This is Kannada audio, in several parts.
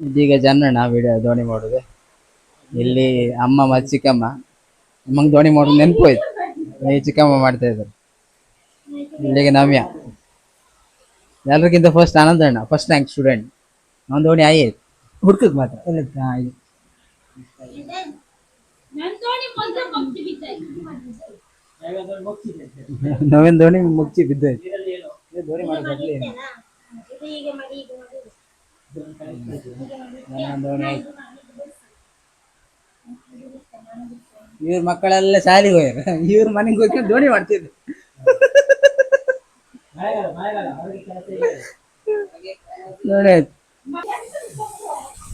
ಇದೀಗ ಜನಣ್ಣ ವಿಡಿಯೋ ದೋಣಿ ಮಾಡೋದು. ಇಲ್ಲಿ ಅಮ್ಮ ಮತ್ತು ಚಿಕ್ಕಮ್ಮ. ಅಮ್ಮಂಗೆ ದೋಣಿ ಮಾಡೋದು ನೆನಪು ಹೋಯ್ತು. ಈ ಚಿಕ್ಕಮ್ಮ ಮಾಡ್ತಾ ಇದ್ದಾರೆ. ಇಲ್ಲಿಗೆ ನವ್ಯ. ಎಲ್ಲರಿಗಿಂತ ಫಸ್ಟ್ ಆನಂದಣ್ಣ, ಫಸ್ಟ್ ರ್ಯಾಂಕ್ ಸ್ಟೂಡೆಂಟ್. ಅವ್ನು ದೋಣಿ ಆಯ್ತು ಹುಡ್ಕಕ್ ಮಾತ್ರ ನವೀನ್ ದೋಣಿ ಮುಚ್ಚಿ ಬಿದ್ದೋಯ್ತು. ದೋಣಿ ಮಾಡೋದು ಇವ್ರ ಮಕ್ಕಳೆಲ್ಲ ಶಾಲೆಗೆ ಹೋಗ್ಯಾರ, ಇವ್ರ ಮನೆಗೆ ಹೋಗ್ಕೊಂಡು ದೋಣಿ ಮಾಡ್ತಿದ್ರು. ನೋಡಿ ಆಯ್ತು.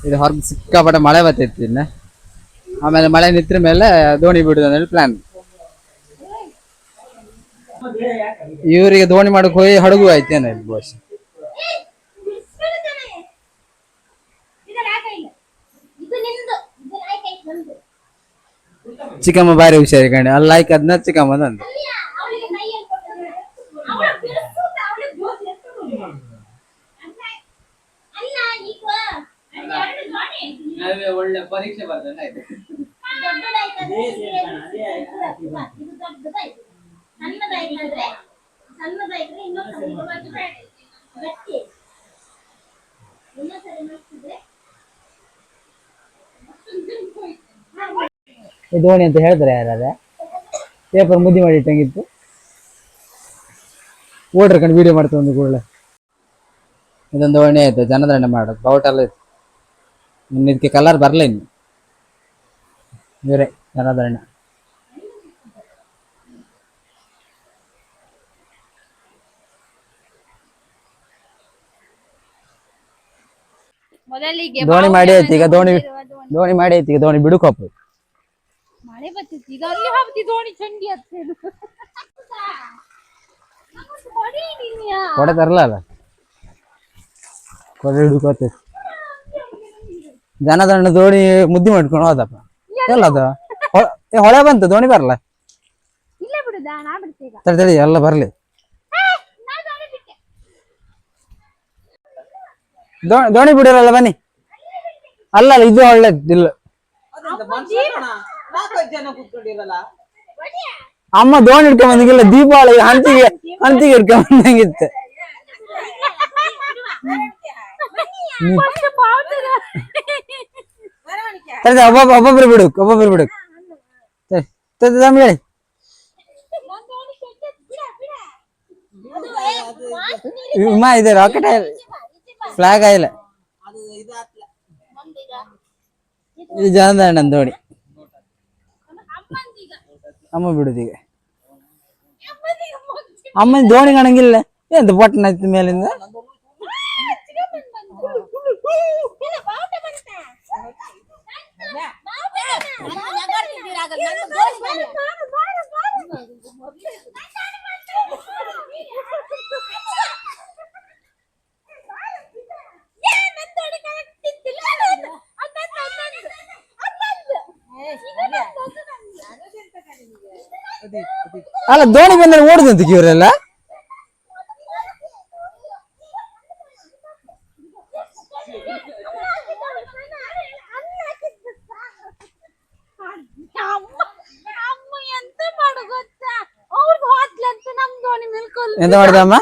ಇದು ಹೊರಗೆ ಸಿಕ್ಕಾಪಟ್ಟೆ ಮಳೆ ಬರ್ತೈತಿ ಇನ್ನ. ಆಮೇಲೆ ಮಳೆ ನಿಂತ್ರ ಮೇಲೆ ದೋಣಿ ಬಿಡುದು ಅಂತೇಳಿ ಪ್ಲಾನ್. ಇವರಿಗೆ ದೋಣಿ ಮಾಡಕ್ ಹೋಗಿ ಹಡಗು ಆಯ್ತೇನ ಬೋಸ್. ಚಿಕ್ಕಮ್ಮ ಬಾರಿ ಹುಷಾರಿ ಕಣೆ, ಅಲ್ಲಿ ಆಯ್ಕೆ ಅದನ್ನ ಚಿಕ್ಕಮ್ಮ ಅಂದ. ಒಳ್ಳೆ ಪರೀಕ್ಷೆ ಬರ್ತದೆ. ದೋಣಿ ಅಂತ ಹೇಳ್ತಾರೆ ಯಾರಾದ್ರೆ, ಪೇಪರ್ ಮುದ್ದಿ ಮಾಡಿ ಇಟ್ಟಂಗಿತ್ತು. ಓಡ್ರ ಕಂಡು ವಿಡಿಯೋ ಮಾಡ್ತಾ ಒಂದು ಕೂಡಲೇ. ಇದೊಂದು ದೋಣಿ ಆಯ್ತು ಜನದಣ್ಣ ಮಾಡೋದು, ಬಾವುಟೆಲ್ಲ ಇತ್ತು. ಇನ್ನು ಇದಕ್ಕೆ ಕಲರ್ ಬರಲ್ಲ ಇನ್ನು. ಇವರೇ ಜನದಣ್ಣ. ದೋಣಿ ಮಾಡಿ ಆಯ್ತು ಈಗ, ದೋಣಿ ಮಾಡಿ ಆಯ್ತು ಈಗ, ದೋಣಿ ಬಿಡುಕೊಪ್ಪ. ಮಳೆ ಬರ್ತಿತ್ತು ಈಗ, ಅಲ್ಲಿ ಹಾಕ್ತಿ ದೋಣಿ ಚಂಡಿ ಹತ್ತೇನು ಕೊಡೆ ತರಲ್ಲ ಅಲ್ಲ, ಕೊಡೆ ಹಿಡ್ಕೋತ ಜನದಣ್ಣ ದೋಣಿ ಮುದ್ದಿ ಮಾಡ್ಕೊಂಡು ಹೋದಪ್ಪ. ಎಲ್ಲದ ಹೊಳೆ ಬಂತು, ದೋಣಿ ಬರಲ್ಲ. ತಡಿ ಎಲ್ಲ ಬರ್ಲಿ. ದೋಣಿ ಬಿಡಿರಲ್ಲ ಬನ್ನಿ. ಅಲ್ಲ ಇದು ಒಳ್ಳೇದಿಲ್ಲ. ಅಮ್ಮ ದೋಣಿ ಹಿಡ್ಕೊಂಡ್ ಬಂದಿಲ್ಲ, ದೀಪಾವಳಿ ಹಂಚಿಗೆ ಹಿಡ್ಕೊಂಡ್ ಬಂದಂಗಿತ್ತು. ಒಬ್ಬೊಬ್ರು ಬಿಡುಕ್ ಹೇಳಿ. ವಿಮಾ ಇದೆ, ರಾಕೆಟ್ ಫ್ಲಾಗ್ ಆಯಿಲ್ಲ. ಇದು ಜನದಣ್ಣ ದೋಣಿ. ಅಮ್ಮ ಬಿಡುದೀಗ. ಅಮ್ಮ ದೋಣಿ ಕಾಣಂಗಿಲ್ಲ, ಎಂತ ಪಟ್ಟಣ ಆಯ್ತು ಮೇಲಿಂದ. ಅಲ್ಲ ದೋಣಿ ಬಂದ್ರೆ ಓಡುದಂತ ಇವರೆಲ್ಲ. ಎಂತ ಮಾಡಿದಮ್ಮ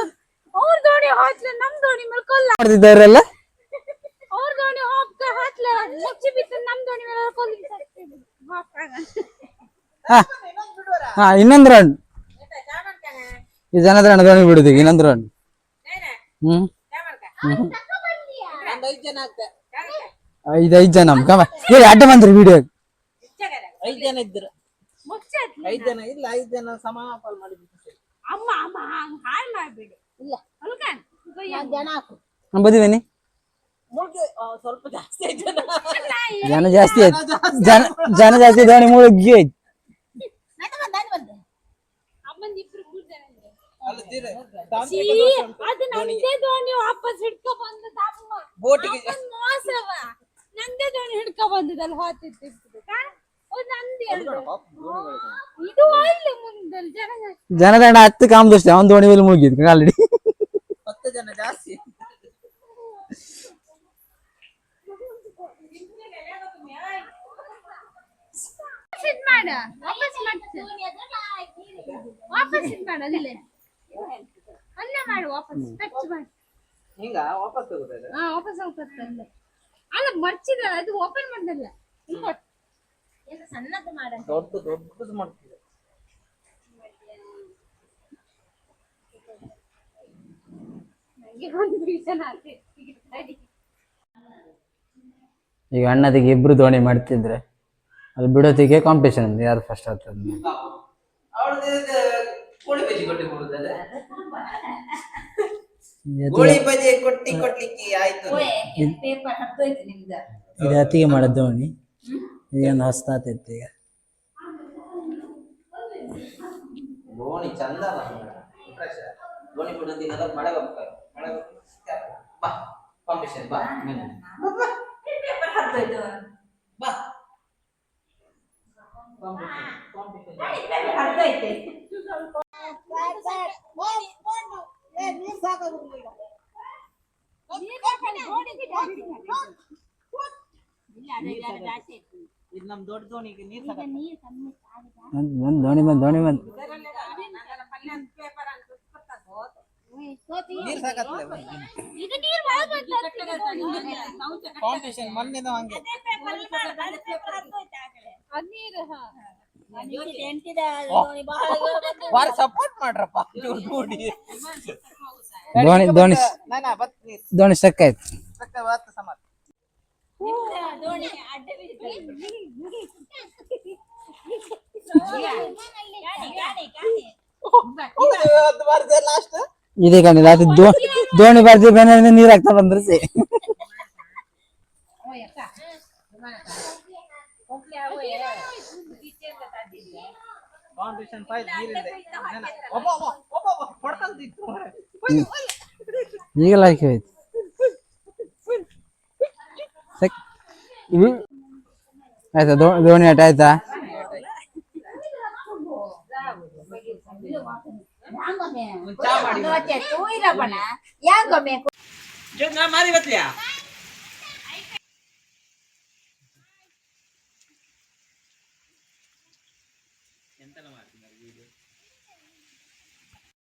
ಮಾಡ್ತಿದ್ದಾರಲ್ಲ. ಹಾ ಇನ್ನೊಂದು ರೌಂಡ್ ಈ ಜನದಣ್ಣ ದೋಣಿ ಬಿಡುದು ಇನ್ನೊಂದು ರೌಂಡ್. ಐದು ಜನ ಹೇಳಿ ಅಡ್ಡ ಬಂದ್ರಿ ವಿಡಿಯೋ. 5 ಜನ ಇದ್ರು, 5 ಜನ ಇಲ್ಲ, 5 ಜನ ಸಮಾಪಲ್ ಮಾಡಿದ್ರು. ಬದಿವೇನಿ ಸ್ವಲ್ಪ ಜಾಸ್ತಿ ಜನ ಜಾಸ್ತಿ ಆಯ್ತು, ಜನ ಜಾಸ್ತಿ ದೋಣಿ ಮುಳುಗಿ ಆಯ್ತು. ಜನದಣ್ಣ 10 ಕಾಮದಷ್ಟೇ, ಅವನ್ ದೋಣಿ ಮೇಲೆ ಮುಳುಗಿದ್ ಆಲ್ರೆಡಿ. 10 ಜನ ಜಾಸ್ತಿ. ಇದ್ ಮಾಡ ವಾಪಸ್ ಮಾಡ್ತೀನಿ ವಾಪಸ್ ಇದ್ ಮಾಡ ಅಲ್ಲೇ ಅಲ್ಲೇ ಮಾಡು ವಾಪಸ್ ಟಚ್ ಮಾಡಿ ಹಿಂಗ ವಾಪಸ್ ತಗೋತದೆ ಹಾ ವಾಪಸ್ ಹೋಗ್ತದೆ ಅಲ್ಲೇ ಅಲ್ಲ ಮರ್ಚಿದ ಅದು ಓಪನ್ ಮಾಡ್ದಲ್ಲ ಎಲ್ಲ ಸಣ್ಣದು ಮಾಡ ದೊಡ್ಡದು ಮಾಡ್ತಿದೆ ನನಗೆ ಒಂದು ರೀಸನ್ ಆಯ್ತು ಈಗ ಅಣ್ಣದಿಗೆ ಇಬ್ರು ದೋಣಿ ಮಾಡ್ತಿದ್ರೆ ಅಲ್ಲಿ ಬಿಡೋತಿಗೆ ಕಾಂಪಿಟೇಷನ್ ఉంది ಯಾರು ಫಸ್ಟ್ ಆಗ್ತದೆ ಅವಳದು ಕೋಳಿ ಬಜ್ಜಿ ಕೊಟ್ಟಿ ಕೊಡುದಲ್ಲ ಕೋಳಿ ಬಜ್ಜಿ ಕೊಟ್ಲಿಕ್ಕೆ ಆಯ್ತು ಪೇಪರ್ ಹತ್ತೋಯ್ತು ನಿಮ್ದು ಇದು ಅತಿಗೆ ಮಾಡೋದು ದೋಣಿ ಇದೊಂದು ಹೊಸ್ತಾತೈತಿ ಈಗ ದೋಣಿ ಚಂದ ದೋಣಿ ಬಿಡೋದಿನೆಲ್ಲ ಮಳೆ ಬರ್ತಾರೆ ಮಳೆ ಬಾ ಕಾಂಪಿಟೇಷನ್ ಬಾ ಪೇಪರ್ ಹತ್ತೋಯ್ತು ಬಾ ಪೇಪರ್ ಹತ್ತೋಯ್ತೆ ಇದು ನಮ್ ದೊಡ್ಡ ದೋಣಿಗೆ ನೀರ್ ಬಂದು ದೋಣಿ ದೋಣಿ ಬಂದು ನೀರ್ ಸಾಕತ್ತಲ್ಲ ಇದು ನೀರು ಕಾಂಪಿಟೇಷನ್ ಮೊನ್ನೆದ ಹಂಗೆ ನೀರು ಬಾರಿ ಸಪೋರ್ಟ್ ಮಾಡ್ರಪ್ಪ ನೋಡಿ ದೋಣಿ ದೋಣಿ ನಾನಾ ಬತ್ ನೀರ್ ದೋಣಿ ಸ್ಟಕ್ ಆಯ್ತು ಸಕ್ಕ ಬಾತ್ ಸಮಾನ ದೋಣಿ ಅಡ್ಡ ಲಾಸ್ಟ್ ಇದೆ ಕಣ್ಣಿಲ್ಲ ಅದು ದೋಣಿ ಬರ್ದಿ ಬೇನೆ ನೀರ್ ಹಾಕ್ತಾ ಬಂದ್ರೆ ಸೇ ಕಾಂಪಿಟೇಷನ್ ಫೈಲ್ ನೀರಿದೆ ಒಬ್ಬ ಕೊಡ್ತಂತಿತ್ತು ಈಗ ಲೈಕ್ ಹೋಯ್ತು ಆಯ್ತಾ ದೋಣಿ ಆಟ ಆಯ್ತಾ ತೂಯಿರ ಬಣ ಯಾಂಗೊಮ್ಮೆ ಮಾರಿ ಬತ್ಲಿಯಾ